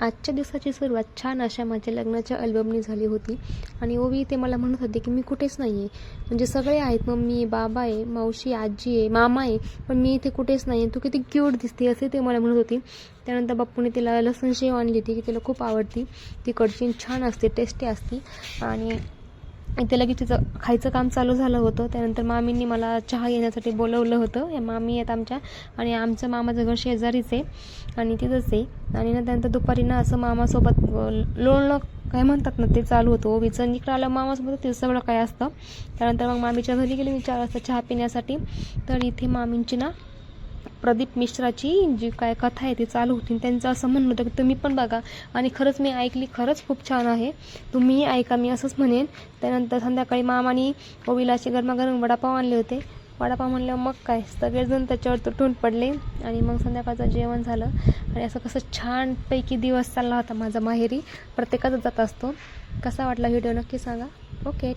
आजच्या दिवसाची सुरुवात छान अशा माझ्या लग्नाच्या अल्बमनी झाली होती. आणि ओवी ते मला म्हणत होते की मी कुठेच नाही आहे, म्हणजे सगळे आहेत, मम्मी बाबा आहे, मावशी आजी आहे, मामा आहे, पण मी इथे कुठेच नाही आहे, तू किती क्यूट दिसते असे ते मला म्हणत होती. त्यानंतर बाप्पूने तिला लसूण शेव आणली होती की तिला खूप आवडती, ती कडची छान असते, टेस्टी असते. आणि इथे लगेच तिचं खायचं काम चालू झालं होतं. त्यानंतर मामींनी मला चहा येण्यासाठी बोलवलं होतं. या मामी आहेत आमच्या, आणि आमचं मामाचं घर शेजारीच आहे आणि तिथंच आहे. आणि त्यानंतर दुपारी ना असं मामासोबत लोणलं काय म्हणतात ना ते चालू होतं. ओवीचं इकडं आलं मामासोबत ते सगळं काय असतं. त्यानंतर मग मामीच्या घरी गेले मी 4 वाजता चहा पिण्यासाठी. तर इथे मामींची ना प्रदीप मिश्राची जी काय कथा आहे ती चालू होती. त्यांचं असं म्हणणं होतं की तुम्ही पण बघा, आणि खरंच मी ऐकली, खरंच खूप छान आहे, तुम्हीही ऐका, मी असंच म्हणेन. त्यानंतर संध्याकाळी मामानी ओवीला असे गरमागरम वडापाव आणले होते. वडापाव म्हणल्यावर मग काय सगळेजण त्याच्यावर तुटून पडले. आणि मग संध्याकाळचं जेवण झालं आणि असं कसं छानपैकी दिवस चालला होता माझा माहेरी. प्रत्येकाचा जात असतो. कसा वाटला व्हिडिओ नक्की सांगा. ओके.